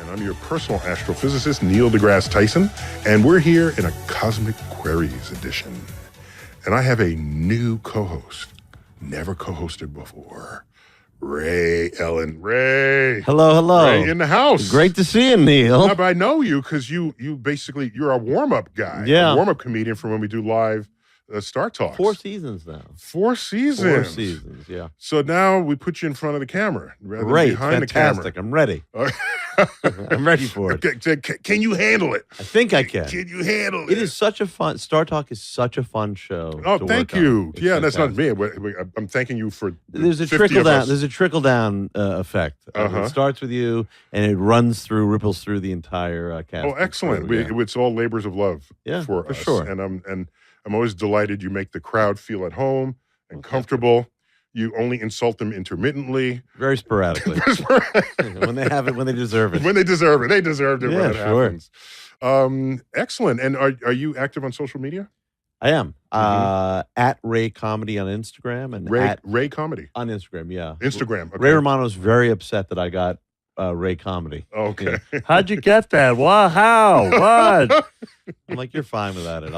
and I'm your personal astrophysicist, Neil deGrasse Tyson, and we're here in a Cosmic Queries edition. And I have a new co-host, never co-hosted before, Ray Ellen. Ray. Hello. Ray in the house. Great to see you, Neil. Yeah, but I know you because you're a warm-up guy. Yeah. A warm-up comedian for when we do live Star Talks. 4 seasons now. 4 seasons. 4 seasons, yeah. So now we put you in front of the camera rather than Great, behind fantastic. the camera. I'm ready. I'm ready for it. Can you handle it? I think I can. Can you handle it? It is such a fun, Star Talk is such a fun show. Oh, to thank work you. on. It's Yeah, that's not fantastic. me. I'm thanking you for There's a 50 trickle of down. us. There's a trickle down effect. It starts with you, and it ripples through the entire cast. Oh, excellent. Yeah. It's all labors of love for us. Sure. And I'm always delighted you make the crowd feel at home and comfortable. You only insult them intermittently. Very sporadically. when they have it, when they deserve it. When they deserve it. They deserved it when it sure. happens. Excellent. And are you active on social media? I am. At Ray Comedy on Instagram. And Ray Comedy? On Instagram, yeah. Instagram. Okay. Ray Romano's very upset that I got Ray Comedy. Okay. Yeah. How'd you get that? What? How? What? I'm like, you're fine without it.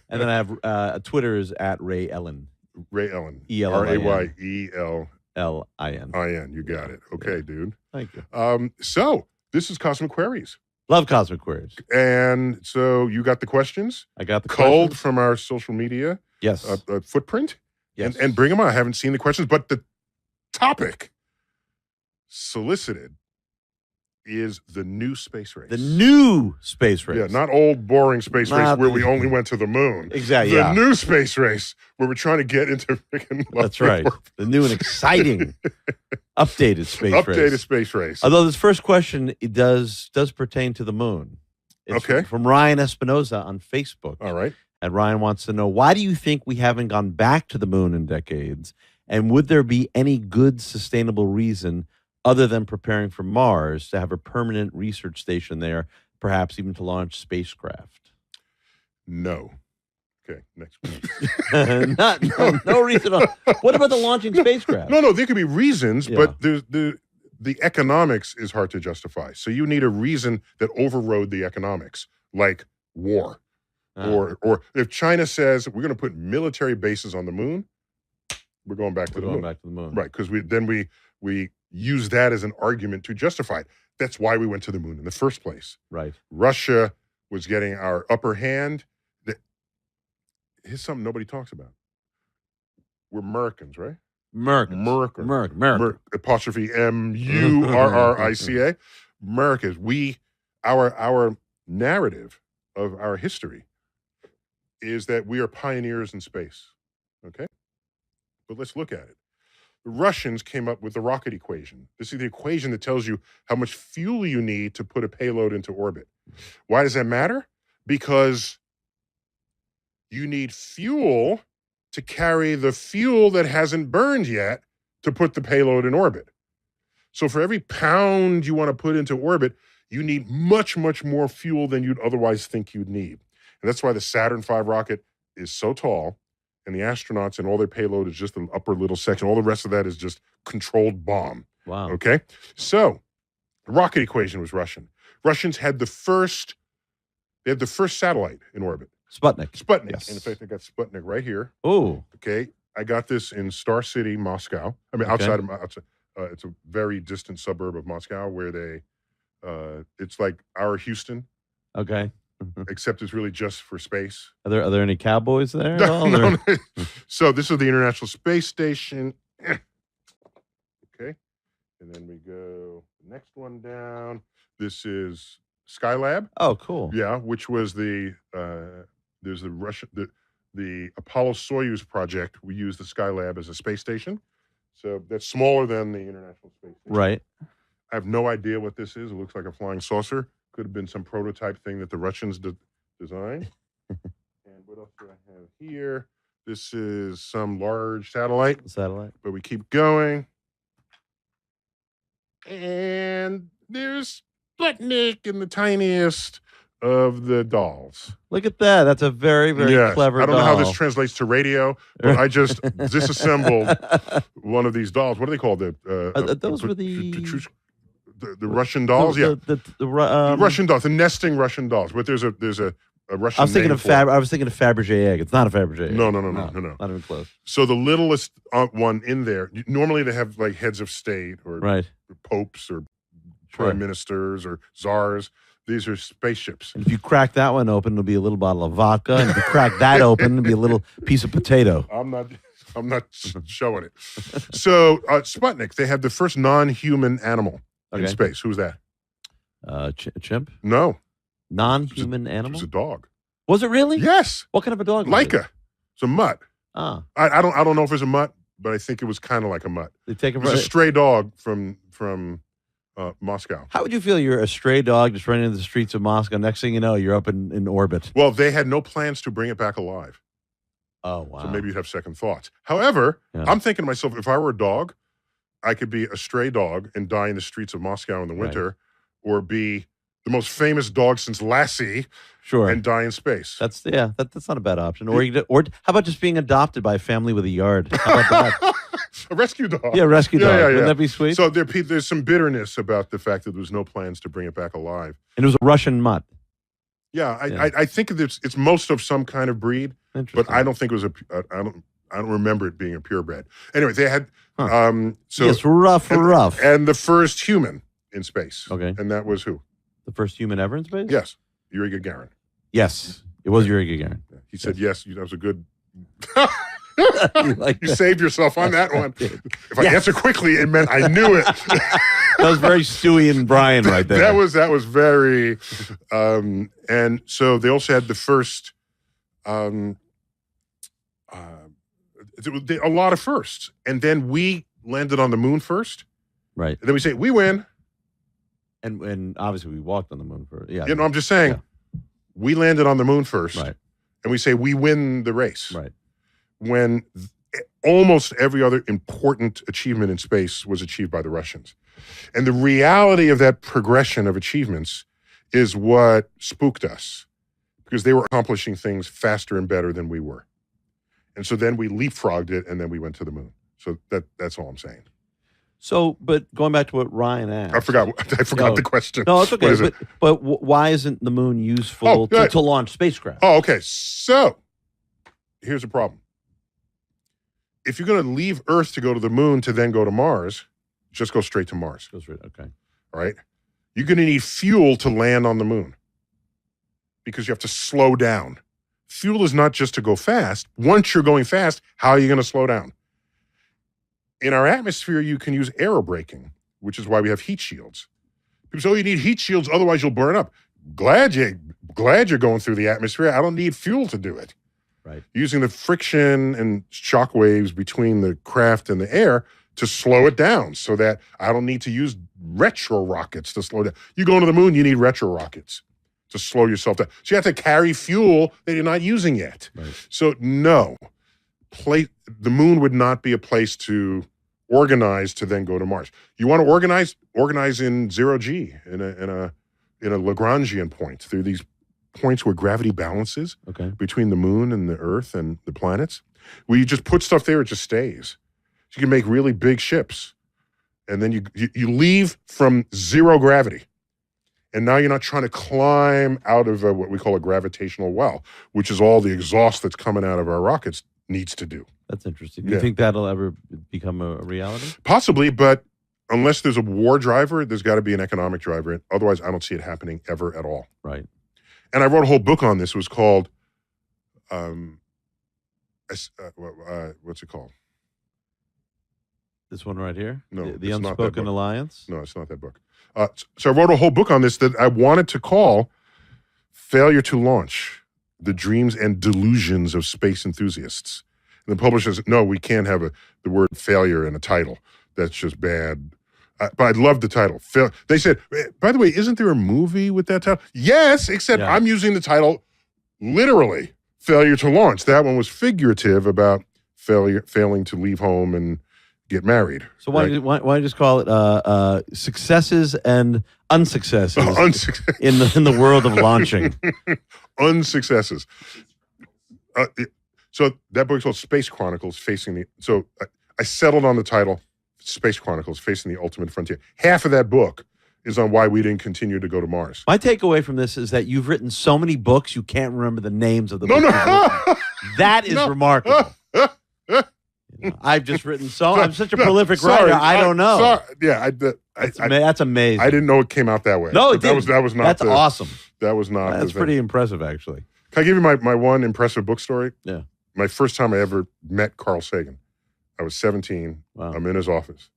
And then I have Twitter is at Ray Ellen. Ray Ellen. E-L-L-I-N. RAYELLIN. L-I-N. You got it. Okay, dude. Thank you. So this is Cosmic Queries. Love Cosmic Queries. And so you got the questions? I got the culled questions. from our social media Yes. footprint? Yes. And bring them on. I haven't seen the questions, but the topic solicited is the new space race. The new space race. Yeah, not old, boring space race where we only went to the moon. Exactly, The new space race where we're trying to get into freaking... That's right. The new and exciting updated space race. Updated space race. Although this first question it does pertain to the moon. It's from Ryan Espinoza on Facebook. All right. And Ryan wants to know, why do you think we haven't gone back to the moon in decades? And would there be any good sustainable reason other than preparing for Mars to have a permanent research station there, perhaps even to launch spacecraft? No. Okay, next one. No reason. What about the launching spacecraft? No, there could be reasons, but the economics is hard to justify. So you need a reason that overrode the economics, like war. Or if China says we're going to put military bases on the moon, we're going back to the moon. Right, because we use that as an argument to justify it. That's why we went to the moon in the first place. Right. Russia was getting our upper hand. Here's something nobody talks about. We're Americans, right? American. Apostrophe M-U-R-R-I-C-A. Americans. Our narrative of our history is that we are pioneers in space. Okay? But let's look at it. The Russians came up with the rocket equation. This is the equation that tells you how much fuel you need to put a payload into orbit. Why does that matter? Because you need fuel to carry the fuel that hasn't burned yet to put the payload in orbit. So for every pound you want to put into orbit, you need much, much more fuel than you'd otherwise think you'd need. And that's why the Saturn V rocket is so tall, and the astronauts and all their payload is just the upper little section. All the rest of that is just controlled bomb. Wow. Okay? So the rocket equation was Russian. Russians had the first satellite in orbit. Sputnik. Yes. And in fact, I got Sputnik right here. Oh. Okay. I got this in Star City, Moscow. I mean, outside. It's a very distant suburb of Moscow where it's like our Houston. Okay. Except it's really just for space. Are there any cowboys there? No. So this is the International Space Station. Okay. And then we go the next one down. This is Skylab. Oh, cool. Yeah, which was there's the Apollo Soyuz project. We use the Skylab as a space station. So that's smaller than the International Space Station. Right. I have no idea what this is. It looks like a flying saucer. Could have been some prototype thing that the Russians designed. And what else do I have here? This is some large satellite. But we keep going. And there's Sputnik in the tiniest of the dolls. Look at that. That's a very, very clever doll. I don't know how this translates to radio, but I just disassembled one of these dolls. What are they called? Those were the... The Russian dolls, yeah. The Russian dolls, the nesting Russian dolls. But there's a Russian I was thinking name of for it. I was thinking of Fabergé egg. It's not a Fabergé egg. No. Not even close. So the littlest one in there, normally they have like heads of state or Right. popes or Sure. prime ministers or czars. These are spaceships. And if you crack that one open, it'll be a little bottle of vodka. And if you crack that open, it'll be a little piece of potato. I'm not showing it. So Sputnik, they have the first non-human animal in space. Who's that? A chimp? No. Non-human It animal? was a dog. Was it really? Yes. What kind of a dog was it? Laika. It's a mutt. Ah. I don't know if it's a mutt, but I think it was kind of like a mutt. They take It was a stray dog from Moscow. How would you feel you're a stray dog just running into the streets of Moscow? Next thing you know, you're up in orbit. Well, they had no plans to bring it back alive. Oh, wow. So maybe you'd have second thoughts. However, Yeah. I'm thinking to myself, if I were a dog, I could be a stray dog and die in the streets of Moscow in the winter, or be the most famous dog since Lassie Sure. and die in space. That's not a bad option. Or how about just being adopted by a family with a yard? How about that? A rescue dog. Yeah, rescue dog. Wouldn't that be sweet? So there's some bitterness about the fact that there was no plans to bring it back alive. And it was a Russian mutt. Yeah, I think it's most of some kind of breed, but I don't think it was I don't remember it being a purebred. Anyway, they had yes, rough. And the first human in space. Okay. And that was who? The first human ever in space? Yes. Yuri Gagarin. Yes. It was Yuri Gagarin. He said yes. That was a good Like you saved yourself on that one. did. If I answer quickly, it meant I knew it. That was very Stewie and Brian right there. That was very, and so they also had the first, a lot of firsts, and then we landed on the moon first, right. and then we say we win, and obviously we walked on the moon for I'm just saying, we landed on the moon first, right, and we say we win the race, right, when almost every other important achievement in space was achieved by the Russians. And the reality of that progression of achievements is what spooked us, because they were accomplishing things faster and better than we were. And so then we leapfrogged it, and then we went to the moon. So that's all I'm saying. So, but going back to what Ryan asked. I forgot the question. No, it's okay. What is it? But why isn't the moon useful to launch spacecraft? Oh, okay. So here's the problem. If you're going to leave Earth to go to the moon to then go to Mars, just go straight to Mars. Goes right. Okay. All right? You're going to need fuel to land on the moon because you have to slow down. Fuel is not just to go fast. Once you're going fast, how are you going to slow down? In our atmosphere, you can use aerobraking, which is why we have heat shields. People say, oh, you need heat shields, otherwise you'll burn up. Glad you're going through the atmosphere. I don't need fuel to do it. Right. Using the friction and shock waves between the craft and the air to slow it down so that I don't need to use retro rockets to slow down. You go to the moon, you need retro rockets to slow yourself down. So you have to carry fuel that you're not using yet. Right. So no, the moon would not be a place to organize to then go to Mars. You want to organize in zero G, in a Lagrangian point, through these points where gravity balances between the moon and the Earth and the planets. Where you just put stuff there, it just stays. So you can make really big ships. And then you leave from zero gravity. And now you're not trying to climb out of what we call a gravitational well, which is all the exhaust that's coming out of our rockets needs to do. That's interesting. Do you think that'll ever become a reality? Possibly, but unless there's a war driver, there's got to be an economic driver. Otherwise, I don't see it happening ever at all. Right. And I wrote a whole book on this. It was called, what's it called? This one right here? No, The it's not that Unspoken book. Alliance? No, it's not that book. So I wrote a whole book on this that I wanted to call Failure to Launch, The Dreams and Delusions of Space Enthusiasts. And the publisher said, no, we can't have the word failure in a title. That's just bad. But I love the title. They said, by the way, isn't there a movie with that title? Yes, except I'm using the title literally, Failure to Launch. That one was figurative about failing to leave home and get married. So why don't you just call it successes and unsuccesses in the world of launching? Unsuccesses. So that book's called Space Chronicles, I settled on the title Space Chronicles, Facing the Ultimate Frontier. Half of that book is on why we didn't continue to go to Mars. My takeaway from this is that you've written so many books you can't remember the names of the No, books. no. you've written. That is remarkable. I've just written I'm such a prolific writer. I don't know. Sorry. Yeah, That's amazing. I didn't know it came out that way. No, it that didn't. was not. That's awesome. That was not. That's pretty impressive, actually. Can I give you my one impressive book story? Yeah. My first time I ever met Carl Sagan. I was 17. Wow. I'm in his office,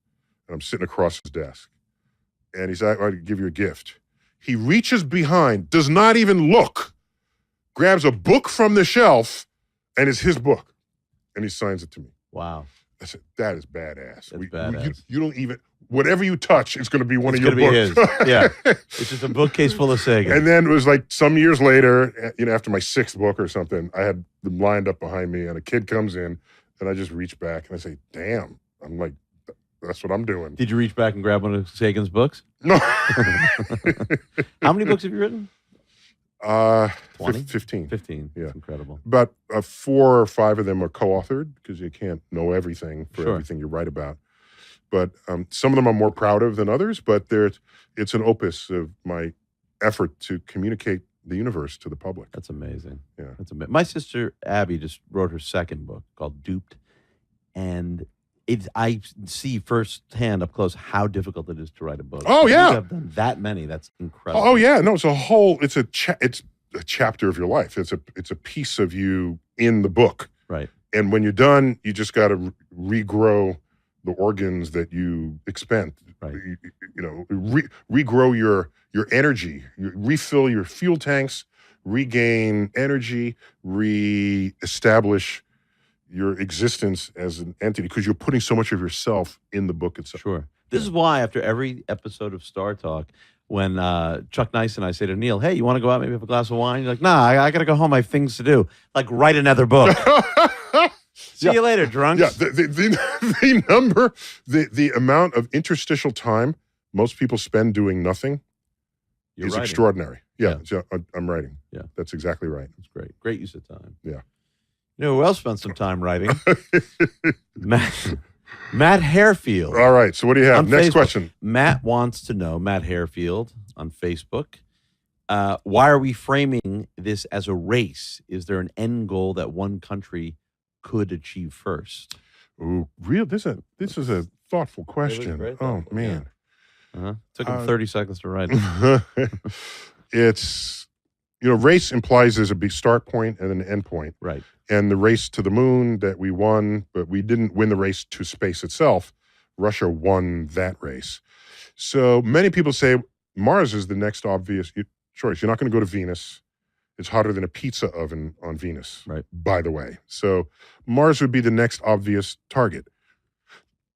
and I'm sitting across his desk, and he's like, "I'll give you a gift." He reaches behind, does not even look, grabs a book from the shelf, and it's his book, and he signs it to me. Wow. I said, that is badass. That's badass. You don't even, whatever you touch, it's going to be one of your books. books. His. Yeah. It's just a bookcase full of Sagan. And then it was like some years later, after my 6th book or something, I had them lined up behind me, and a kid comes in, and I just reach back, and I say, damn. I'm like, that's what I'm doing. Did you reach back and grab one of Sagan's books? No. How many books have you written? 15. 15. Yeah. That's incredible. But 4 or 5 of them are co-authored because you can't know everything for Sure. everything you write about. But some of them I'm more proud of than others, but it's an opus of my effort to communicate the universe to the public. That's amazing. Yeah. That's amazing. My sister Abby just wrote her 2nd book called Duped, and I see firsthand up close how difficult it is to write a book. Oh, yeah. You have done that many. That's incredible. Oh yeah, no, it's a chapter of your life. It's a piece of you in the book. Right. And when you're done, you just got to regrow the organs that you expend. Right. Regrow your energy, refill your fuel tanks, regain energy, reestablish your existence as an entity, because you're putting so much of yourself in the book itself. Sure. This is why after every episode of Star Talk, when Chuck Nice and I say to Neil, hey, you want to go out, maybe have a glass of wine? You're like, nah, I got to go home. I have things to do. Like, write another book. See you later, drunks. Yeah, the number, the amount of interstitial time most people spend doing nothing is writing. extraordinary. Yeah, so I'm writing. Yeah. That's exactly right. That's great. Great use of time. Yeah. You know who else spent some time writing? Matt Harefield. All right, so what do you have? On Next Facebook. question. Matt wants to know, Matt Harefield on Facebook, why are we framing this as a race? Is there an end goal that one country could achieve first? Ooh, this is a thoughtful question. very Oh, thoughtful, man. Took him 30 seconds to write. It's, race implies there's a big start point and an end point. Right. And the race to the moon that we won, but we didn't win the race to space itself. Russia won that race. So many people say Mars is the next obvious choice. You're not going to go to Venus. It's hotter than a pizza oven on Venus, Right. by the way. So Mars would be the next obvious target.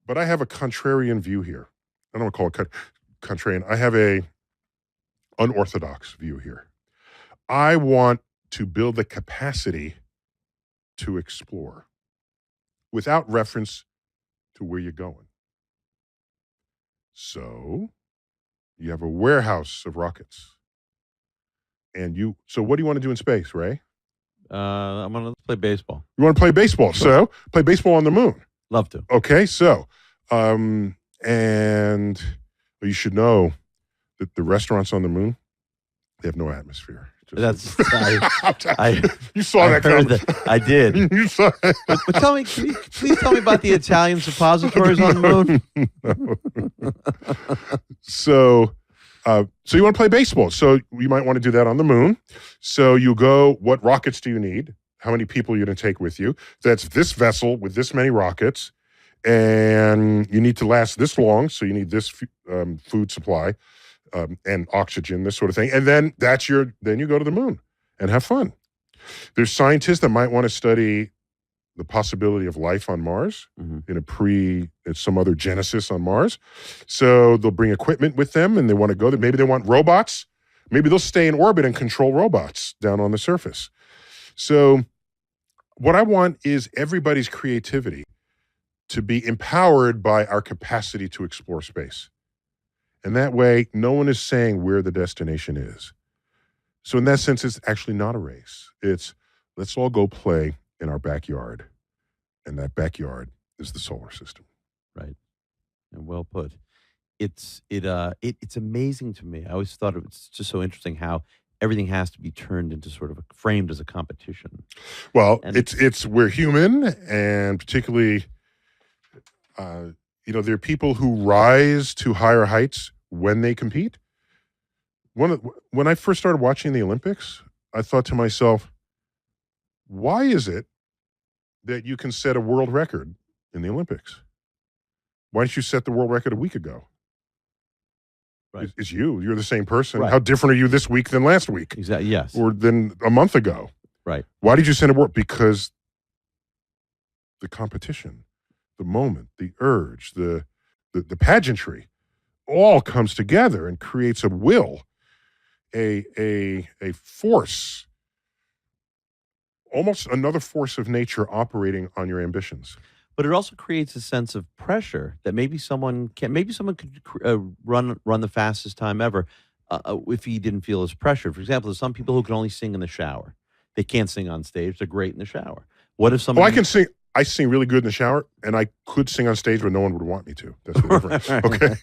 But I have a contrarian view here. I don't want to call it contrarian. I have a unorthodox view here. I want to build the capacity to explore without reference to where you're going. So you have a warehouse of rockets. So what do you want to do in space, Ray? I'm going to play baseball. You want to play baseball. So play baseball on the moon. Love to. Okay, so, and you should know that the restaurants on the moon, they have no atmosphere. That's you saw that coming. I did. You saw it. But tell me, can you please tell me about the Italian suppositories on the moon? So you want to play baseball. So you might want to do that on the moon. So you go, what rockets do you need? How many people are you going to take with you? That's this vessel with this many rockets. And you need to last this long. So you need this food supply. And oxygen, this sort of thing. And then then you go to the moon and have fun. There's scientists that might want to study the possibility of life on Mars in some other genesis on Mars. So they'll bring equipment with them and they want to go there. Maybe they want robots. Maybe they'll stay in orbit and control robots down on the surface. So what I want is everybody's creativity to be empowered by our capacity to explore space. And that way, no one is saying where the destination is. So in that sense, it's actually not a race. It's let's all go play in our backyard. And that backyard is the solar system. Right. And well put. it's amazing to me. I always thought it's just so interesting how everything has to be turned into sort of framed as a competition. Well, And it's we're human, and particularly, there are people who rise to higher heights when they compete. When I first started watching the Olympics, I thought to myself, why is it that you can set a world record in the Olympics? Why didn't you set the world record a week ago? Right. It's you. You're the same person. Right. How different are you this week than last week? Exactly. Yes. Or than a month ago? Right. Why did you set a world? Because the competition, the moment, the urge, the pageantry, all comes together and creates a will, a force, almost another force of nature operating on your ambitions. But it also creates a sense of pressure that maybe someone could run the fastest time ever if he didn't feel as pressured. For example, there's some people who can only sing in the shower. They can't sing on stage. They're great in the shower. What if Oh, somebody? I can sing. I sing really good in the shower, and I could sing on stage, but no one would want me to. That's the difference. Okay.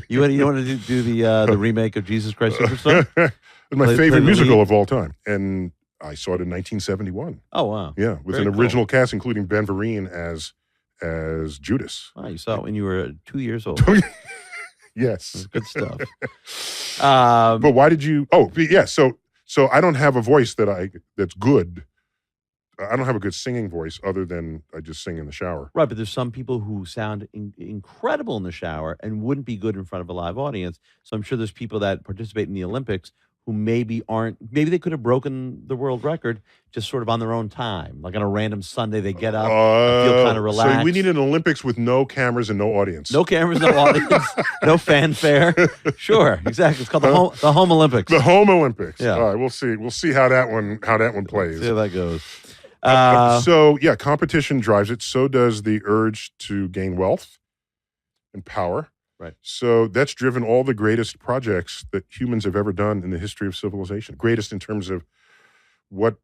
You want to do the remake of Jesus Christ Superstar? It's my Play favorite the musical lead? of all time, and I saw it in 1971. Oh wow! Yeah, with Very an cool. original cast, including Ben Vereen as Judas. Oh, you saw it when you were 2 years old. Yes. Good stuff. But why did you? Oh, yeah. So I don't have a voice that's good. I don't have a good singing voice other than I just sing in the shower. Right, but there's some people who sound incredible in the shower and wouldn't be good in front of a live audience. So I'm sure there's people that participate in the Olympics who maybe they could have broken the world record just sort of on their own time. Like on a random Sunday, they get up, and feel kind of relaxed. So we need an Olympics with no cameras and no audience. No cameras, no audience, no fanfare. Sure, exactly. It's called the Home Olympics. The Home Olympics. Yeah. All right, we'll see. We'll see how that one plays. See how that goes. So yeah, competition drives it. So does the urge to gain wealth and power. Right. So that's driven all the greatest projects that humans have ever done in the history of civilization. Greatest in terms of what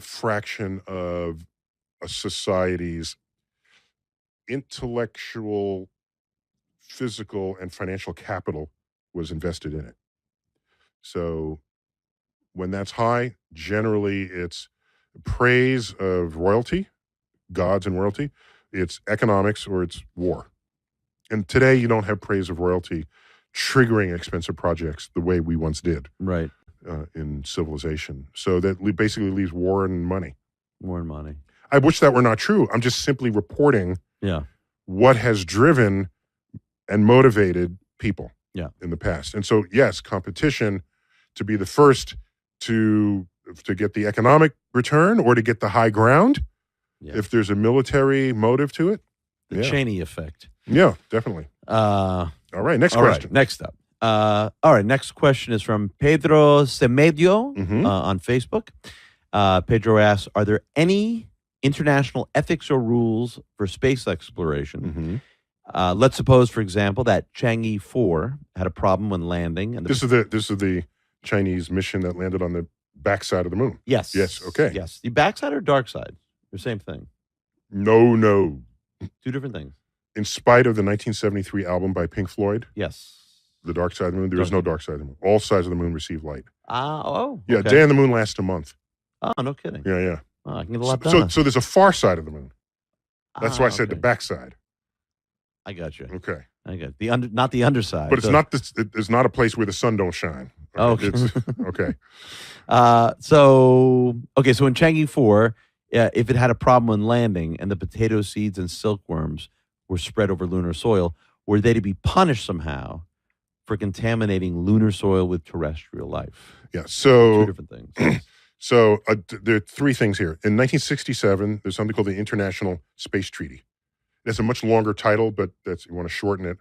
fraction of a society's intellectual, physical, and financial capital was invested in it. So when that's high, generally it's praise of royalty, gods and royalty. It's economics or it's war. And today you don't have praise of royalty triggering expensive projects the way we once did. Right. In civilization. So that basically leaves war and money. More money. I wish that were not true. I'm just simply reporting what has driven and motivated people in the past. And so, yes, competition to be the first to get the economic return or to get the high ground, if there's a military motive to it. The Cheney effect. Yeah, definitely. All right, next question. Right, next up. All right, next question is from Pedro Semedio on Facebook. Pedro asks, are there any international ethics or rules for space exploration? Let's suppose, for example, that Chang'e 4 had a problem when landing. And this is the Chinese mission that landed on the backside of the moon. Yes. Yes, okay. Yes. The backside or dark side? The same thing. No. Two different things. In spite of the 1973 album by Pink Floyd, yes, The Dark Side of the Moon, there is no dark side of the moon. All sides of the moon receive light. Yeah, Day on the moon lasts a month. Oh, no kidding. Yeah. Oh, I can get a lot done. So there's a far side of the moon. That's why I said the backside. I got you. Okay. I got not the underside. But it's not a place where the sun don't shine. Okay. Okay. So in Chang'e 4, if it had a problem when landing and the potato seeds and silkworms were spread over lunar soil, were they to be punished somehow for contaminating lunar soil with terrestrial life? Yeah. So two different things. So there are three things here. In 1967, there's something called the International Space Treaty. It's a much longer title, but you want to shorten it.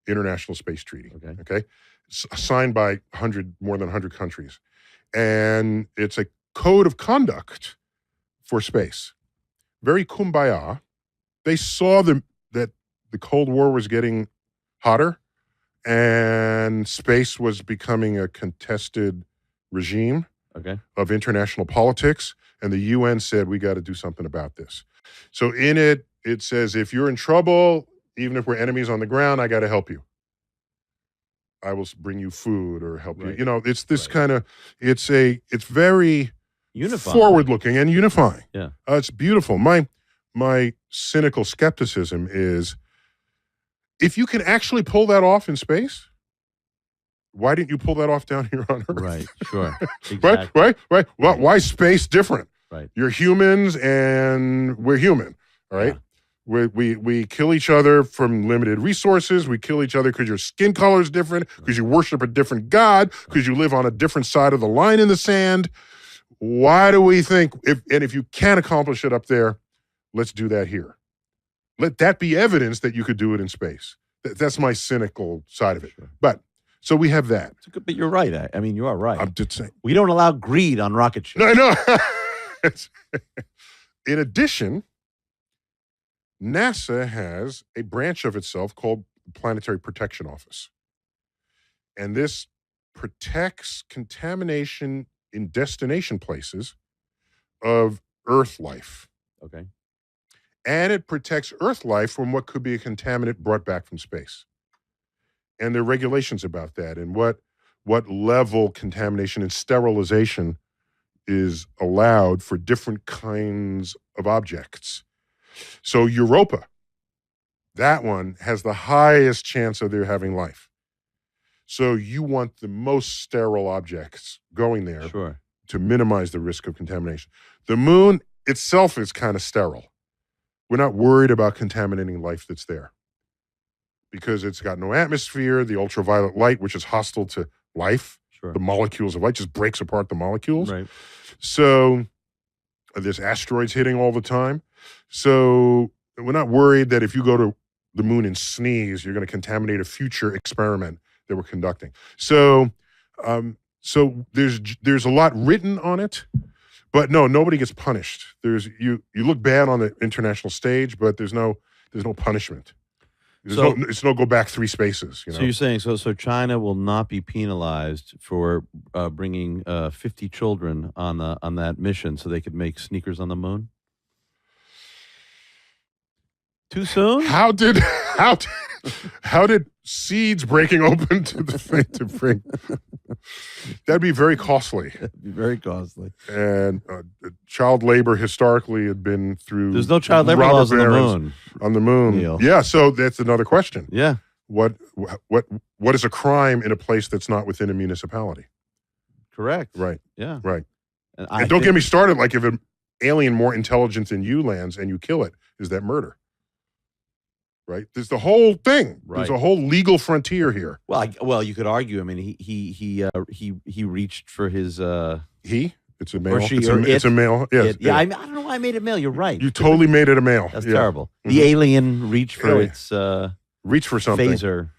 International Space Treaty. Okay. Signed by more than 100 countries. And it's a code of conduct for space. Very kumbaya. They saw that the Cold War was getting hotter and space was becoming a contested regime of international politics. And the UN said, we got to do something about this. So in it says, if you're in trouble, even if we're enemies on the ground, I got to help you. I will bring you food or help you. Right. You know, it's this Right. kind of, it's very Unifying. forward-looking and unifying. Yeah. It's beautiful. My cynical skepticism is, if you can actually pull that off in space, why didn't you pull that off down here on Earth? Right. Sure. Exactly. Right. Well, why space different? Right. You're humans and we're human. All right. Yeah. We kill each other from limited resources. We kill each other because your skin color is different, because you worship a different god, because you live on a different side of the line in the sand. Why do we think, if you can't accomplish it up there, let's do that here? Let that be evidence that you could do it in space. That's my cynical side of it. Sure. But so we have that. But you're right. I mean, you are right. I'm just saying. We don't allow greed on rocket ships. No, I know. In addition, NASA has a branch of itself called the Planetary Protection Office. And this protects contamination in destination places of Earth life. Okay. And it protects Earth life from what could be a contaminant brought back from space. And there are regulations about that and what level contamination and sterilization is allowed for different kinds of objects. So Europa, that one has the highest chance of there having life. So you want the most sterile objects going there to minimize the risk of contamination. The moon itself is kind of sterile. We're not worried about contaminating life that's there because it's got no atmosphere, the ultraviolet light, which is hostile to life, the molecules of light just breaks apart the molecules. Right. So there's asteroids hitting all the time. So we're not worried that if you go to the moon and sneeze, you're going to contaminate a future experiment that we're conducting. So there's a lot written on it, but no, nobody gets punished. You look bad on the international stage, but there's no punishment. It's no go back 3 spaces. You know? So you're saying so China will not be penalized for bringing 50 children on that mission so they could make sneakers on the moon? Too soon? How did seeds breaking open to the thing to bring? That'd be very costly. That'd be very costly. And child labor historically had been through. There's no child labor laws on the moon. On the moon, Neil. Yeah. So that's another question. Yeah. What is a crime in a place that's not within a municipality? Correct. Right. Yeah. Right. And don't get me started. Like if an alien more intelligent than you lands and you kill it, is that murder? Right. There's the whole thing. Right. There's a whole legal frontier here. Well, you could argue. I mean, he reached for his. He. It's a male. Or she, it's a male. Yes. Yeah. I don't know why I made it male. You're right. You totally made it a male. That's terrible. Mm-hmm. The alien reached for its. Reach for something. Phaser.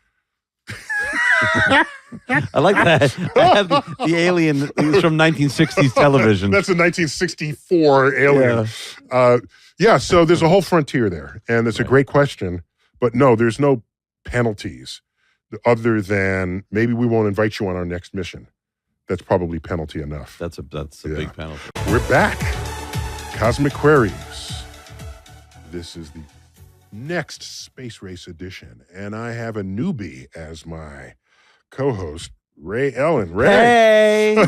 I like that. I have the alien from 1960s television. That's a 1964 alien. Yeah. So there's a whole frontier there, and it's a great question. But no, there's no penalties other than maybe we won't invite you on our next mission. That's probably penalty enough. That's a big penalty. We're back. Cosmic Queries. This is the next Space Race edition, and I have a newbie as my co-host, Ray Ellen. Ray. Hey!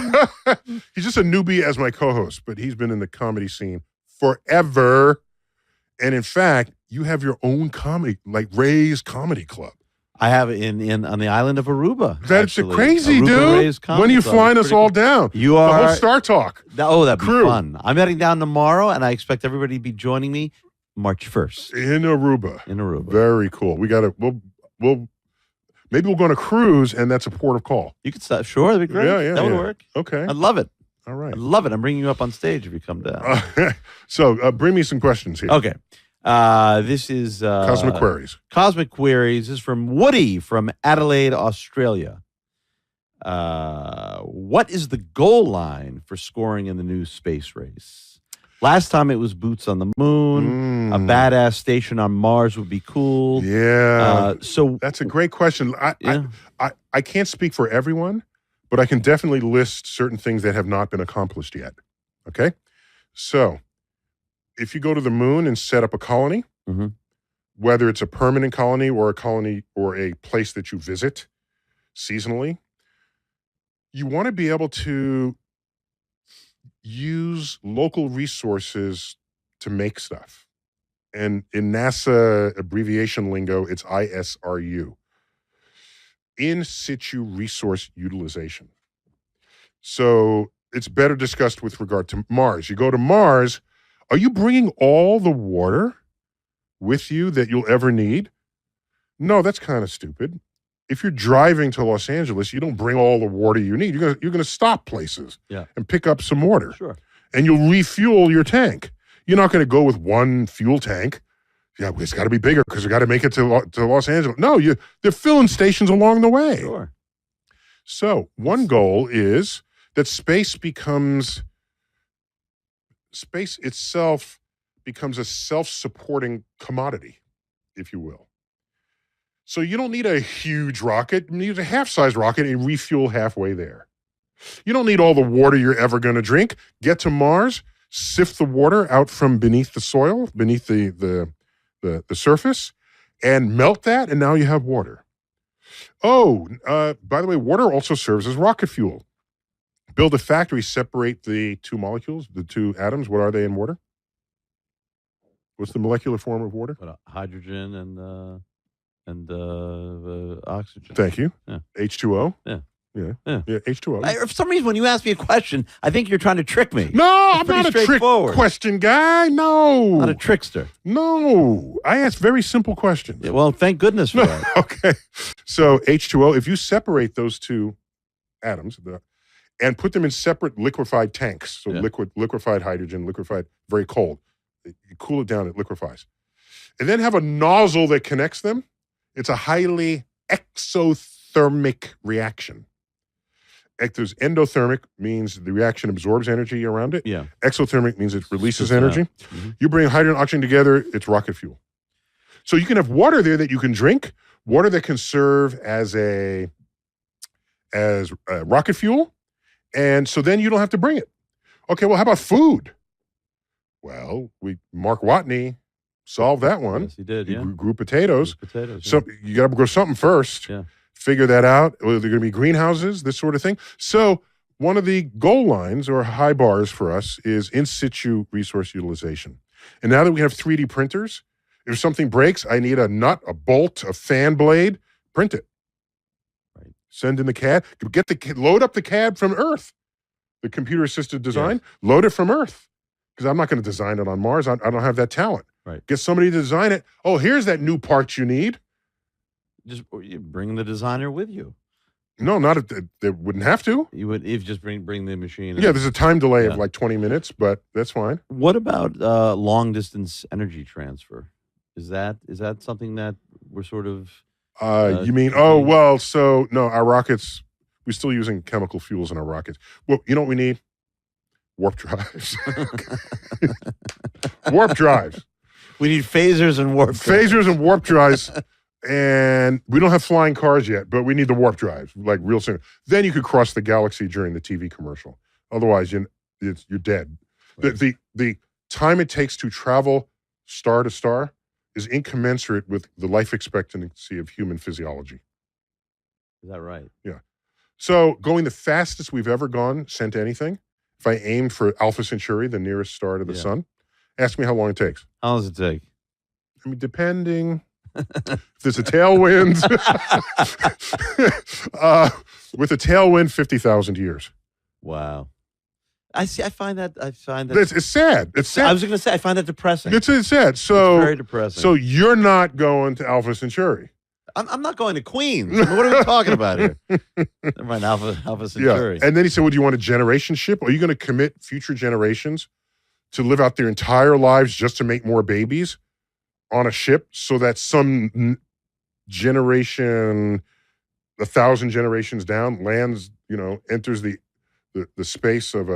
He's just a newbie as my co-host, but he's been in the comedy scene forever. And in fact, you have your own comedy, like Ray's Comedy Club. I have it on the island of Aruba. That's crazy, Aruba dude. Ray's Comedy When are you Club. flying us all down? You are the whole Star Talk. That'd be crew. fun. I'm heading down tomorrow, and I expect everybody to be joining me March 1st in Aruba. In Aruba, very cool. We got to. We'll maybe we'll go on a cruise, and that's a port of call. You could start. Sure, that'd be great. Yeah, that would work. Okay, I'd love it. All right, I'd love it. I'm bringing you up on stage if you come down. So bring me some questions here. Okay. This is Cosmic Queries. Cosmic Queries is from Woody from Adelaide, Australia. What is the goal line for scoring in the new space race? Last time it was boots on the moon. A badass station on Mars would be cool. Yeah. So that's a great question. I can't speak for everyone, but I can definitely list certain things that have not been accomplished yet. Okay. So if you go to the moon and set up a colony, whether it's a permanent colony or a place that you visit, seasonally. You want to be able to use local resources to make stuff. And in NASA abbreviation lingo, it's ISRU, in situ resource utilization. So it's better discussed with regard to Mars. You go to Mars, are you bringing all the water with you that you'll ever need? No, that's kind of stupid. If you're driving to Los Angeles, you don't bring all the water you need. You're gonna stop places and pick up some water. Sure. And you'll refuel your tank. You're not going to go with one fuel tank. Yeah, it's got to be bigger because we got to make it to Los Angeles. No, they're filling stations along the way. Sure. So one goal is that space itself becomes a self-supporting commodity, if you will. So you don't need a huge rocket. You need a half-size rocket and refuel halfway there. You don't need all the water you're ever going to drink. Get to Mars, sift the water out from beneath the soil, beneath the surface, and melt that, and now you have water. Oh, by the way, water also serves as rocket fuel. Build a factory, separate the two molecules, the two atoms. What are they in water? What's the molecular form of water? Hydrogen and oxygen. Thank you. Yeah. H2O. Yeah. Yeah, H2O. For some reason, when you ask me a question, I think you're trying to trick me. No, I'm not a trick question guy. No. Not a trickster. No. I ask very simple questions. Yeah, well, thank goodness for that. Okay. So H2O, if you separate those two atoms and put them in separate liquefied tanks, so liquefied hydrogen, liquefied, very cold, you cool it down, it liquefies. And then have a nozzle that connects them, it's a highly exothermic reaction. There's endothermic, means the reaction absorbs energy around it. Yeah. Exothermic means it releases energy. Mm-hmm. You bring hydrogen and oxygen together, it's rocket fuel. So you can have water there that you can drink, water that can serve as rocket fuel, and so then you don't have to bring it. Okay, well, how about food? Well, Mark Watney solved that one. Yes, he did, He grew potatoes. So yeah. you got to grow something first. Yeah. Figure that out. Are there going to be greenhouses, this sort of thing? So one of the goal lines or high bars for us is in situ resource utilization. And now that we have 3D printers, if something breaks, I need a nut, a bolt, a fan blade, print it. Right. Send in the CAD. Load up the CAD from Earth. The computer-assisted design, load it from Earth. Because I'm not going to design it on Mars. I don't have that talent. Right. Get somebody to design it. Oh, here's that new part you need. Just you bring the designer with you. No, not if they wouldn't have to. You would if just bring the machine. Yeah, there's a time delay of like 20 minutes, but that's fine. What about long distance energy transfer? Is that something that we're sort of? You mean? Oh well, so no, our rockets. We're still using chemical fuels in our rockets. Well, you know what we need? Warp drives. Warp drives. We need phasers and warp drives. Phasers and warp drives. And we don't have flying cars yet, but we need the warp drives, like real soon. Then you could cross the galaxy during the TV commercial. Otherwise, you're dead. Right. The time it takes to travel star to star is incommensurate with the life expectancy of human physiology. Is that right? Yeah. So going the fastest we've ever gone sent anything, if I aimed for Alpha Centauri, the nearest star to the sun, ask me how long it takes. How long does it take? I mean, depending... if there's a tailwind, with a tailwind, 50,000 years. Wow. I find that. It's sad. It's sad. I was going to say, I find that depressing. It's sad. So it's very depressing. So you're not going to Alpha Centauri. I'm not going to Queens. What are we talking about here? Never mind, Alpha Centauri. Yeah. And then he said, well, do you want a generation ship? Are you going to commit future generations to live out their entire lives just to make more babies on a ship so that some generation, 1,000 generations down, lands, enters the space of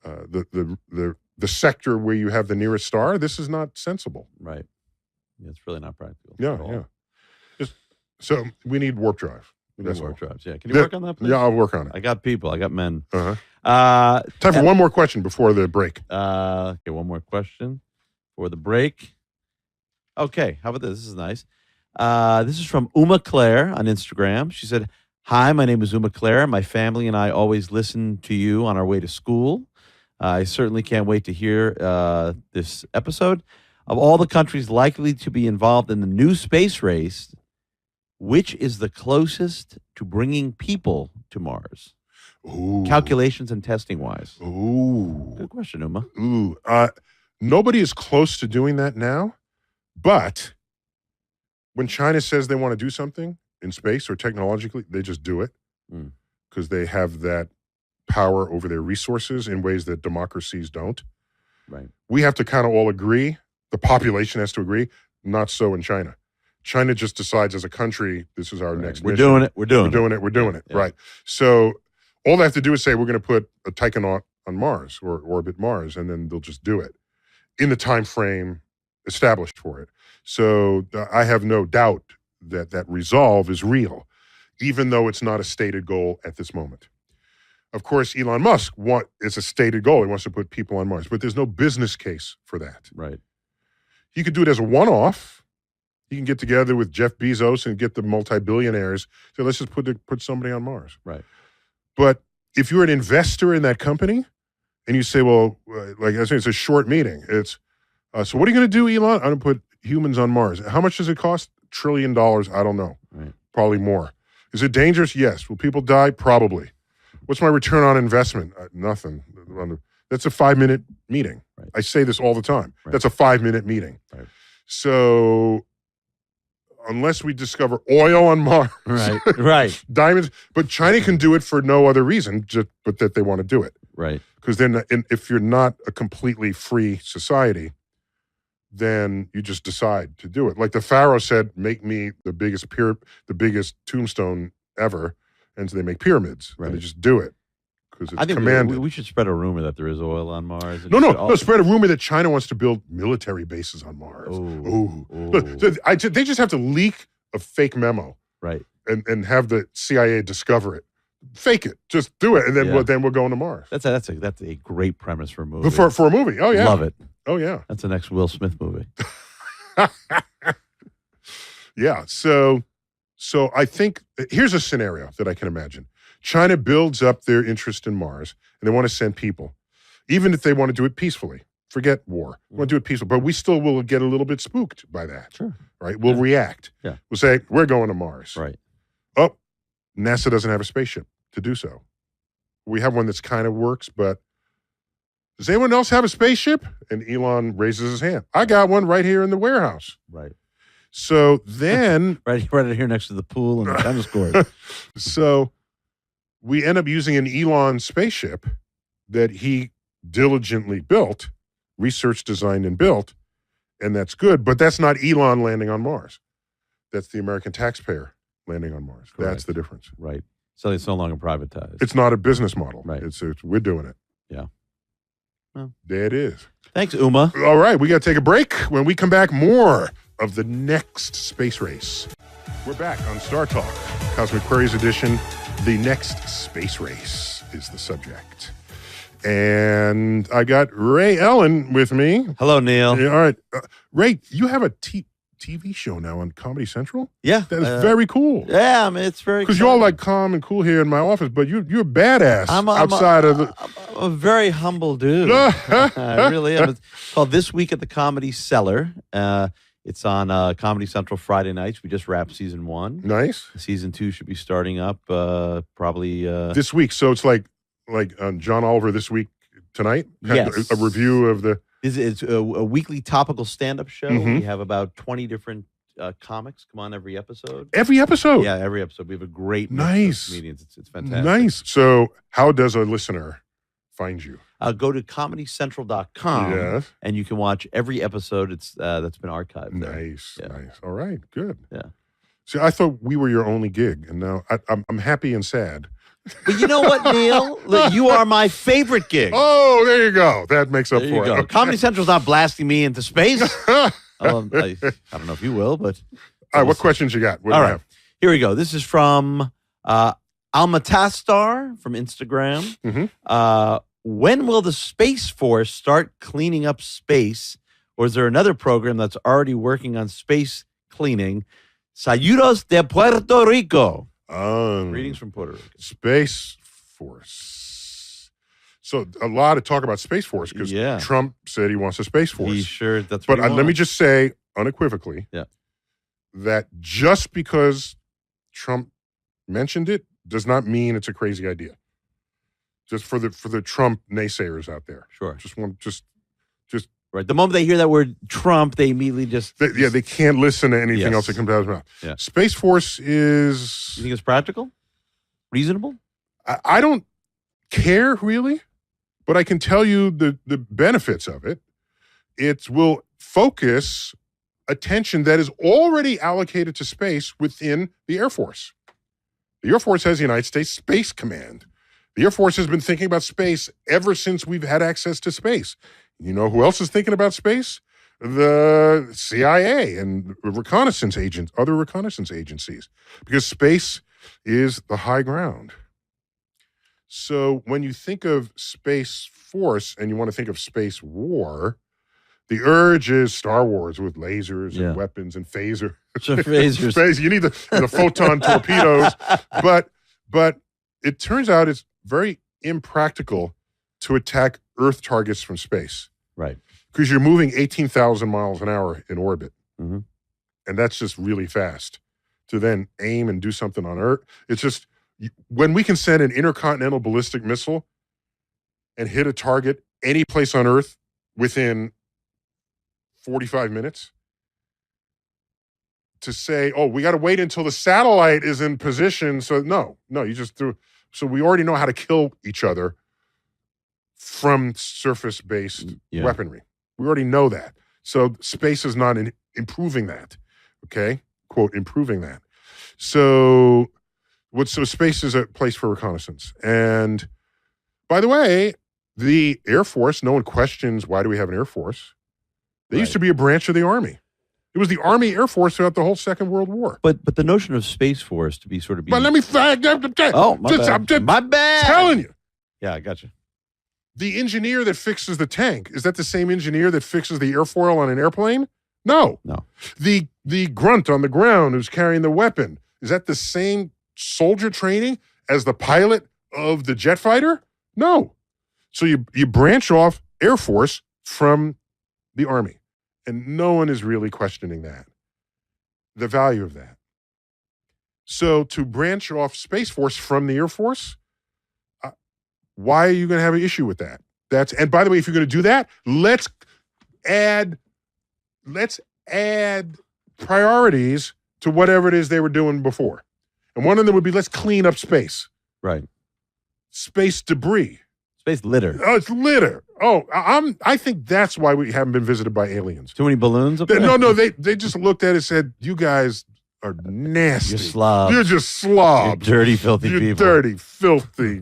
the sector where you have the nearest star? This is not sensible. Right. Yeah, it's really not practical. Yeah. So we need warp drive. Warp drives. Yeah. Can you work on that, please? Yeah, I'll work on it. I got people. I got men. Time for one more question before the break. Okay, one more question for the break. Okay, how about this? This is nice. This is from Uma Claire on Instagram. She said, Hi, my name is Uma Claire. My family and I always listen to you on our way to school. I certainly can't wait to hear this episode. Of all the countries likely to be involved in the new space race, which is the closest to bringing people to Mars? Ooh. Calculations and testing wise. Ooh. Good question, Uma. Ooh. Nobody is close to doing that now, but when China says they want to do something in space or technologically, they just do it because they have that power over their resources in ways that democracies don't. Right. We have to kind of all agree. The population has to agree. Not so in China. China just decides as a country, this is our next We're mission. doing it. We're doing it. Yeah. Right. So all they have to do is say, we're going to put a taikonaut on Mars or orbit Mars, and then they'll just do it in the time frame established for it. So I have no doubt that that resolve is real, even though it's not a stated goal at this moment. Of course, Elon Musk it's a stated goal. He wants to put people on Mars, but there's no business case for that. Right. He could do it as a one-off. He can get together with Jeff Bezos and get the multi-billionaires. So let's just put somebody on Mars. Right. But if you're an investor in that company and you say, well, like I say, it's a short meeting. It's, so what are you going to do, Elon? I'm going to put humans on Mars. How much does it cost? $1 trillion. I don't know. Right. Probably more. Is it dangerous? Yes. Will people die? Probably. What's my return on investment? Nothing. That's a 5-minute meeting. Right. I say this all the time. Right. That's a 5-minute meeting. Right. So unless we discover oil on Mars, Right. diamonds, but China can do it for no other reason, but that they want to do it. Right. Because then if you're not a completely free society, then you just decide to do it. Like the Pharaoh said, make me the biggest tombstone ever. And so they make pyramids. Right. And they just do it. Because it's I think commanded. we should spread a rumor that there is oil on Mars. No, spread a rumor that China wants to build military bases on Mars. Ooh. So they just have to leak a fake memo. Right. And have the CIA discover it. Fake it. Just do it. And then we're going to Mars. That's a great premise for a movie. For a movie. Oh, yeah. Love it. Oh, yeah. That's the next Will Smith movie. Yeah. So I think here's a scenario that I can imagine. China builds up their interest in Mars and they want to send people, even if they want to do it peacefully. Forget war. We want to do it peacefully, but we still will get a little bit spooked by that. Sure. Right? We'll react. Yeah. We'll say, we're going to Mars. Right. Oh, NASA doesn't have a spaceship to do so. We have one that's kind of works, but does anyone else have a spaceship? And Elon raises his hand. I got one right here in the warehouse. Right. So then... right here next to the pool and the tennis court. So we end up using an Elon spaceship that he diligently built, researched, designed, and built, and that's good. But that's not Elon landing on Mars. That's the American taxpayer landing on Mars. Correct. That's the difference. Right. So it's no longer privatized. It's not a business model. Right. It's we're doing it. Yeah. Well, there it is. Thanks, Uma. All right, we got to take a break. When we come back, more of the next space race. We're back on Star Talk, Cosmic Queries Edition. The next space race is the subject. And I got Ray Ellen with me. Hello, Neil. Yeah, all right. Ray, you have a TV show now on Comedy Central? Yeah. That is very cool. Yeah, I mean, it's very because you're all like calm and cool here in my office, but you're badass outside of the... I'm a very humble dude. I really am. It's called This Week at the Comedy Cellar. It's on Comedy Central Friday nights. We just wrapped season 1. Nice. Season 2 should be starting up probably... this week. So it's like John Oliver This Week tonight? Yes. A review of the... It's a weekly topical stand-up show. Mm-hmm. We have about 20 different comics come on every episode. Every episode? Yeah, every episode. We have a great nice comedians. It's fantastic. Nice. So how does a listener find you? Go to comedycentral.com yes. and you can watch every episode that's been archived there. Nice. Yeah. Nice. All right. Good. Yeah. See, I thought we were your only gig, and now I'm happy and sad. But you know what, Neil? Look, you are my favorite gig. Oh, there you go. That makes up there for you it. go. Okay. Comedy Central's not blasting me into space. I don't know if you will, but... All right, what questions you got? What All do you right. have? Here we go. This is from Almatastar from Instagram. Mm-hmm. When will the Space Force start cleaning up space? Or is there another program that's already working on space cleaning? Saludos de Puerto Rico. Greetings from Puerto Rico. Space Force. So a lot of talk about Space Force because Trump said he wants a Space Force. That's but what he let me just say unequivocally that just because Trump mentioned it does not mean it's a crazy idea. Just for the Trump naysayers out there. Sure. Just right. The moment they hear that word Trump, they immediately they can't listen to anything else that comes out of his mouth. Yeah. Space Force is... You think it's practical? Reasonable? I don't care, really, but I can tell you the benefits of it. It will focus attention that is already allocated to space within the Air Force. The Air Force has the United States Space Command. The Air Force has been thinking about space ever since we've had access to space. You know who else is thinking about space? The CIA and other reconnaissance agencies, because space is the high ground. So when you think of Space Force and you want to think of space war, the urge is Star Wars with lasers and weapons and phasers. Phasers. You need the photon torpedoes. But it turns out it's very impractical to attack Earth targets from space. Right. Because you're moving 18,000 miles an hour in orbit. Mm-hmm. And that's just really fast. To then aim and do something on Earth, it's just, when we can send an intercontinental ballistic missile and hit a target any place on Earth within 45 minutes, to say, oh, we got to wait until the satellite is in position. So no, you just threw. So we already know how to kill each other from surface-based weaponry. We already know that. So space is not improving that. Okay? Quote, improving that. So space is a place for reconnaissance. And by the way, the Air Force, no one questions why do we have an Air Force. They used to be a branch of the Army. It was the Army Air Force throughout the whole Second World War. But the notion of Space Force to be sort of... But let me... Oh, my bad. I'm telling you. Yeah, I got you. The engineer that fixes the tank, is that the same engineer that fixes the airfoil on an airplane? No. The grunt on the ground who's carrying the weapon, is that the same soldier training as the pilot of the jet fighter? No. So you branch off Air Force from the Army. And no one is really questioning that, the value of that. So to branch off Space Force from the Air Force, why are you going to have an issue with that? And by the way, if you're going to do that, let's add priorities to whatever it is they were doing before. And one of them would be, let's clean up space. Right. Space debris. Space litter. Oh, it's litter. Oh, I think that's why we haven't been visited by aliens. Too many balloons up there? No, they just looked at it and said, you guys are nasty. You're slobs. You're just slobs. You're dirty, filthy people. You're dirty, filthy.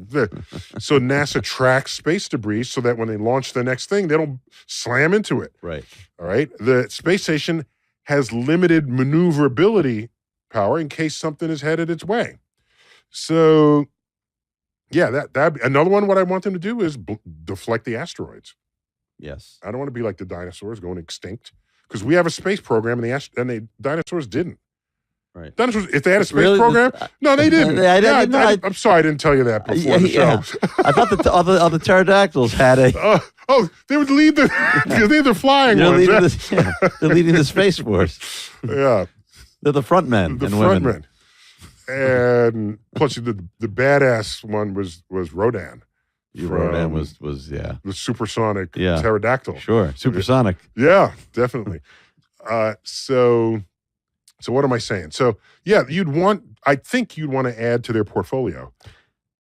So NASA tracks space debris so that when they launch the next thing, they don't slam into it. Right. All right? The space station has limited maneuverability power in case something is headed its way. So... yeah, that another one. What I want them to do is deflect the asteroids. Yes, I don't want to be like the dinosaurs going extinct because we have a space program and the dinosaurs didn't. Right. Dinosaurs, if they had a space program, no, they didn't. I'm sorry, I didn't tell you that before the show. I thought all the pterodactyls had a. They would lead they're flying ones. They're leading the Space Force. Yeah, they're the front men and women. And plus, the badass one was Rodan. Rodan was the supersonic pterodactyl. Sure, supersonic. Yeah, definitely. So what am I saying? So yeah, I think you'd want to add to their portfolio.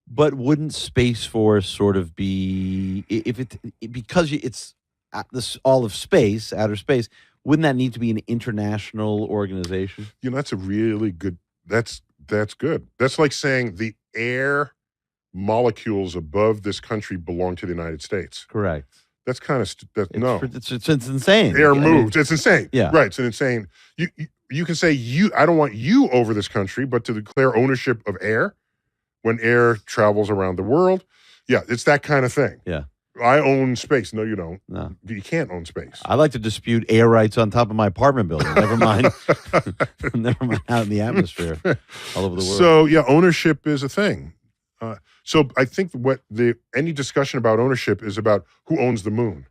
But wouldn't Space Force sort of be because it's all of space, outer space? Wouldn't that need to be an international organization? That's a really good. That's good. That's like saying the air molecules above this country belong to the United States. Correct. That's kind of it's insane. Air moves. It's insane. Yeah. Right. It's an insane. You can say I don't want you over this country, but to declare ownership of air when air travels around the world. Yeah, it's that kind of thing. Yeah. I own space. No, you don't. No. You can't own space. I like to dispute air rights on top of my apartment building. Never mind. Never mind out in the atmosphere all over the world. So yeah, ownership is a thing. So I think any discussion about ownership is about who owns the moon,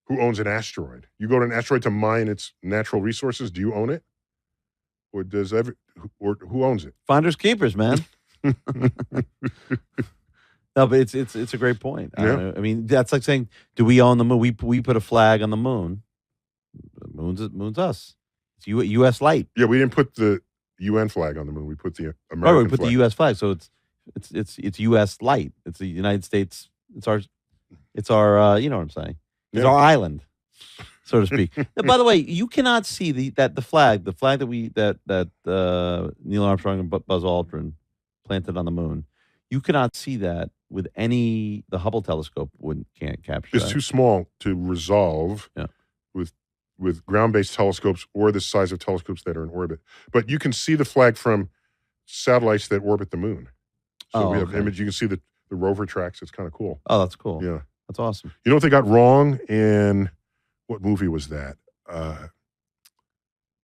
who owns an asteroid. You go to an asteroid to mine its natural resources. Do you own it, or who owns it? Finders keepers, man. No, but it's a great point. Yeah. I mean, that's like saying, do we own the moon? We put a flag on the moon. The moon's us. It's U.S. light. Yeah, we didn't put the UN flag on the moon. We put the American Right, we put flag. the U.S. flag, so it's U.S. light. It's the United States. It's our you know what I'm saying? It's our island, so to speak. Now, by the way, you cannot see the flag that Neil Armstrong and Buzz Aldrin planted on the moon. You cannot see that with the Hubble telescope can't capture It's that. too small to resolve with ground-based telescopes or the size of telescopes that are in orbit. But you can see the flag from satellites that orbit the moon. So we have image. You can see the rover tracks. It's kind of cool. Oh, that's cool. Yeah. That's awesome. You know what they got wrong in, what movie was that?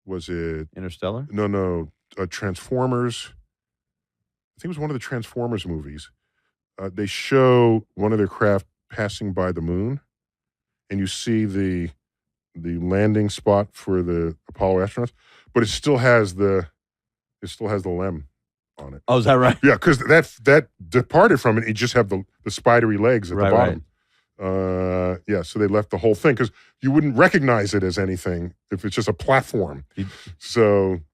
Was it? Interstellar? No. Transformers. I think it was one of the Transformers movies. They show one of their craft passing by the moon, and you see the landing spot for the Apollo astronauts, but it still has the LEM on it. Oh, is that right? Yeah, because that departed from it. You just have the spidery legs at the bottom. Yeah, so they left the whole thing because you wouldn't recognize it as anything if it's just a platform. Did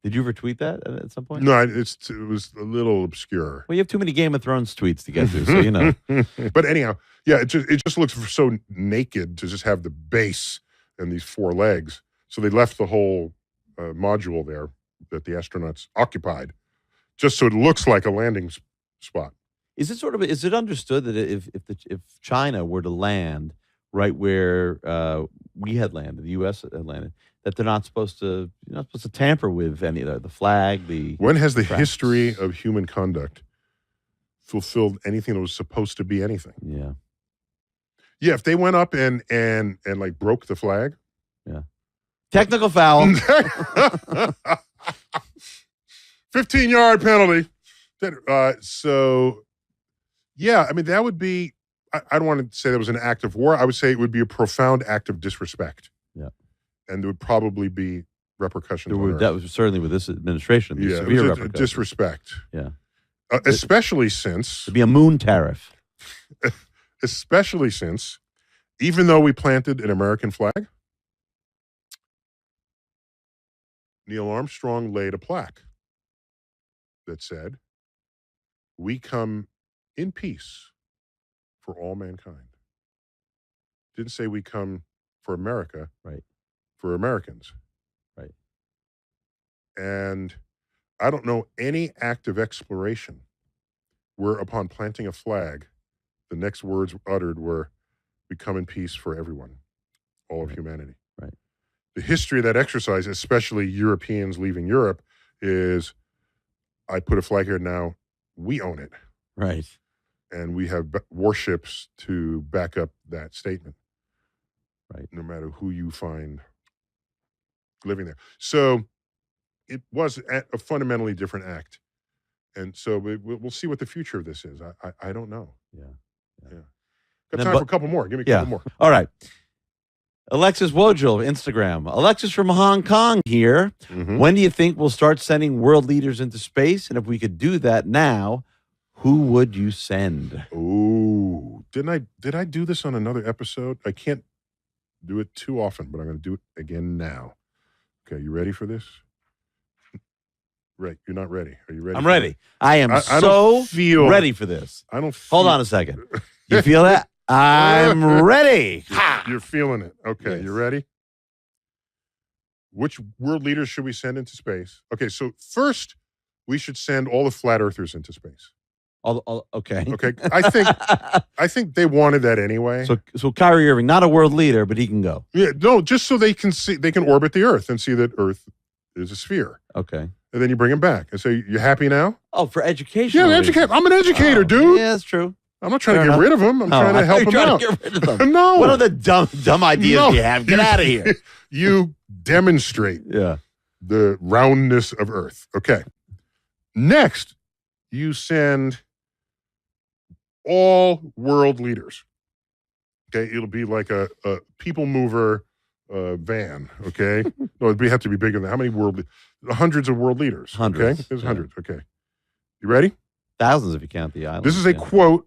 you ever tweet that at some point? No, it was a little obscure. Well, you have too many Game of Thrones tweets to get to, so you know. But anyhow, yeah, it just looks so naked to just have the base and these four legs. So they left the whole module there that the astronauts occupied, just so it looks like a landing spot. Is it understood that if China were to land right where we had landed, the U.S. had landed, that they're not supposed to tamper with any of the flag, When has the tracks. history of human conduct fulfilled anything that was supposed to be anything? Yeah. Yeah, if they went up and like broke the flag. Yeah. Technical foul. 15-yard penalty. So, yeah, I mean, that would be, I don't want to say that was an act of war. I would say it would be a profound act of disrespect. Yeah. And there would probably be repercussions. That was certainly with this administration. Yeah, severe it was repercussions. disrespect. Yeah. Especially since. It'd be a moon tariff. Especially since, even though we planted an American flag, Neil Armstrong laid a plaque that said, "We come in peace for all mankind." Didn't say we come for America, right? For Americans, right? And I don't know any act of exploration where, upon planting a flag, the next words uttered were, "We come in peace for everyone, all of humanity." Right. The history of that exercise, especially Europeans leaving Europe, is, I put a flag here now, we own it. Right. And we have warships to back up that statement. Right. No matter who you find living there. So it was a fundamentally different act. And so we'll see what the future of this is. I don't know. Yeah. Got time for a couple more. Give me a couple more. All right. Alexis Wojel, Instagram. Alexis from Hong Kong here. Mm-hmm. When do you think we'll start sending world leaders into space? And if we could do that now, who would you send? Oh, did I do this on another episode? I can't do it too often, but I'm going to do it again now. Okay, you ready for this? Right, you're not ready. Are you ready? I'm ready. I am I so feel ready for this. I don't. Hold on a second. You feel that? I'm ready. You're feeling it. Okay, Yes. You ready? Which world leaders should we send into space? Okay, so first we should send all the flat earthers into space. Okay. Okay, I think they wanted that anyway. So Kyrie Irving, not a world leader, but he can go. Yeah, no, just so they can orbit the Earth and see that Earth is a sphere. Okay. And then you bring him back and say, "You happy now?" Oh, for education. Yeah, educate. I'm an educator, dude. Yeah, that's true. I'm not trying Fair to get enough. rid of them. I'm Oh, trying I to thought help you were them trying out. to get rid of them. No. What are the dumb ideas No. you have? Get out of here. You demonstrate Yeah. the roundness of Earth. Okay. Next, you send all world leaders. Okay. It'll be like a people mover van. Okay. No, have to be bigger than that. How many hundreds of world leaders. Hundreds, Okay. There's yeah. hundreds. Okay. You ready? Thousands if you count the islands. This is a yeah. quote.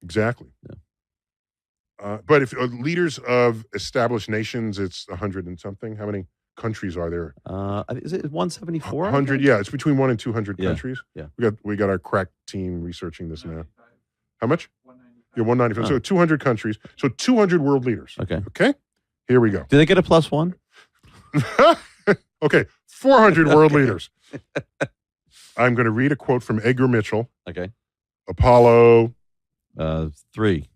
Exactly. Yeah. But if leaders of established nations, it's 100 and something. How many countries are there? Is it 174? 100. Yeah, it's between 1 and 200 Yeah, countries. yeah. We got our crack team researching this now. How much? 195. Yeah, 195. Oh. So 200 countries. So 200 world leaders. Okay. Okay. Here we go. Do they get a +1? Okay. 400 world leaders. I'm going to read a quote from Edgar Mitchell. Okay. Apollo 3.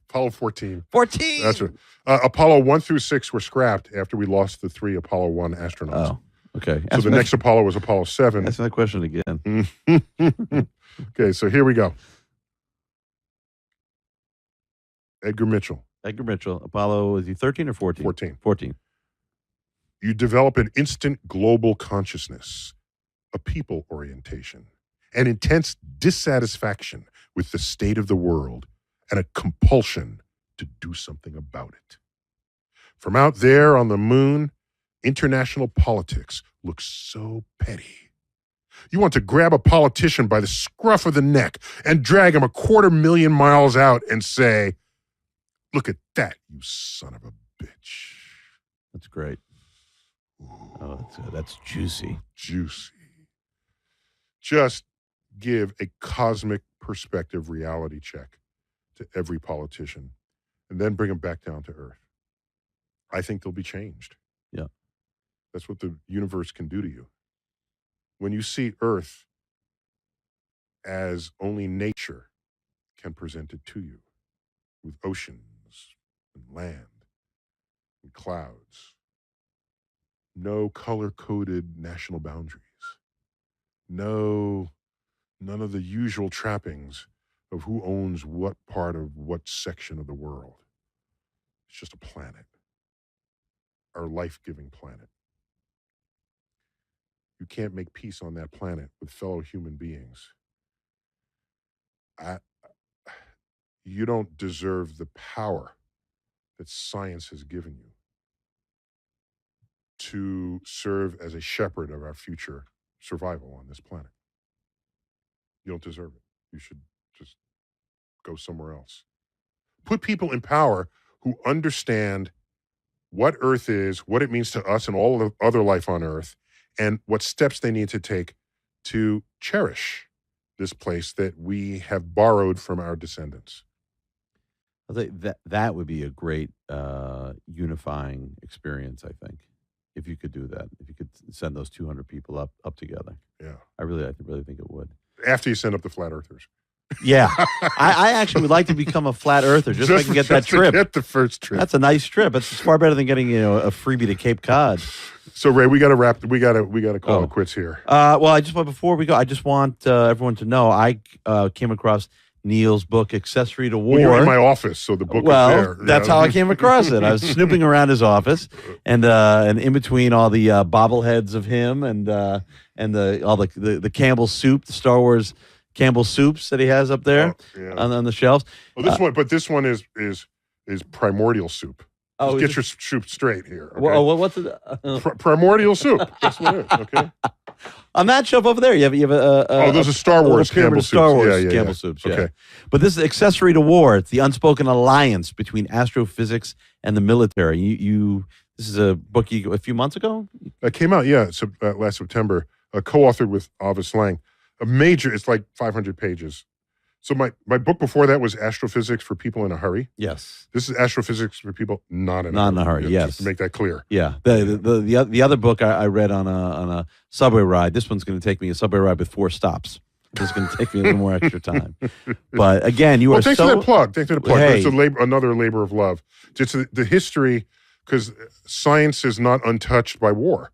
Apollo 14. 14. That's right. Apollo 1 through 6 were scrapped after we lost the 3 Apollo 1 astronauts. Oh, okay. So the next Apollo was Apollo 7. That's my question again. Okay, so here we go. Edgar Mitchell, Edgar Mitchell, Apollo, is he 13 or 14? 14. 14. You develop an instant global consciousness, a people orientation, an intense dissatisfaction with the state of the world, and a compulsion to do something about it. From out there on the moon, international politics looks so petty. You want to grab a politician by the scruff of the neck and drag him 250,000 miles out and say, "Look at that, you son of a bitch." That's great. Ooh, Oh, that's juicy. juicy. Just give a cosmic perspective reality check to every politician and then bring them back down to earth. I think they'll be changed. Yeah. That's what the universe can do to you. When you see Earth as only nature can present it to you, with oceans and land and clouds, no color-coded national boundaries, none of the usual trappings of who owns what part of what section of the world. It's just a planet, our life-giving planet. You can't make peace on that planet with fellow human beings. You don't deserve the power that science has given you to serve as a shepherd of our future survival on this planet. You don't deserve it. You should just go somewhere else. Put people in power who understand what Earth is, what it means to us and all of the other life on Earth, and what steps they need to take to cherish this place that we have borrowed from our descendants. I think that would be a great unifying experience, I think, if you could do that. If you could send those 200 people up together. Yeah. I really think it would. After you send up the flat earthers. Yeah. I actually would like to become a flat earther just so I can get that trip. To get the first trip. That's a nice trip. It's far better than getting, a freebie to Cape Cod. So Ray, we got to wrap. We got to call it quits here. Well, before we go, I just want everyone to know I came across Neil's book, Accessory to War. Well, you're in my office, so the book is there. That's how I came across it. I was snooping around his office, and in between all the bobbleheads of him and all the Campbell soup, the Star Wars Campbell soups that he has up there on the shelves. Well, this one is primordial soup. Oh, get your soup straight here. Okay? Well, what's it? Primordial soup. That's what it is. Okay. On that shelf over there, you have those are Star Wars Campbell soups. Star Wars Campbell soups. Yeah. Okay. But this is Accessory to War. It's the unspoken alliance between astrophysics and the military. This is a book a few months ago. It came out, last September. Co-authored with Avis Lang. It's like 500 pages. So my book before that was Astrophysics for People in a Hurry. Yes. This is Astrophysics for People not in a hurry. Yes. Just to make that clear. Yeah. The other book I read on a subway ride. This one's going to take me a subway ride with 4 stops. This is going to take me a little more extra time. But again, you are thanks for that plug. Thanks for the plug. Hey. It's another labor of love. Just the history, because science is not untouched by war.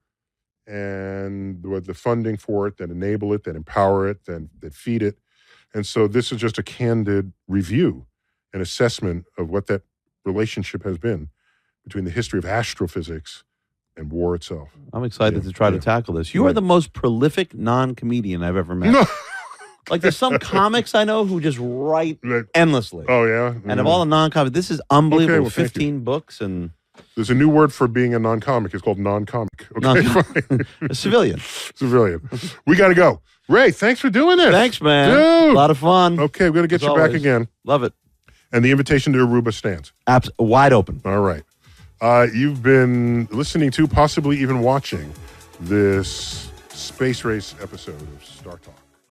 And the funding for it, that enable it, that empower it, that feed it. And so this is just a candid review and assessment of what that relationship has been between the history of astrophysics and war itself. I'm excited to try to tackle this. You are the most prolific non-comedian I've ever met. No. Like there's some comics I know who just write endlessly. Oh, yeah? And of all the non-comics, this is unbelievable. Okay, well, 15 books and... There's a new word for being a non-comic. It's called non-comic. Okay, fine. A civilian. Civilian. We got to go. Ray, thanks for doing this. Thanks, man. Dude. A lot of fun. Okay, we're going to get you back again. Love it. And the invitation to Aruba stands. Wide open. All right. You've been listening to, possibly even watching, this space race episode of Star Talk.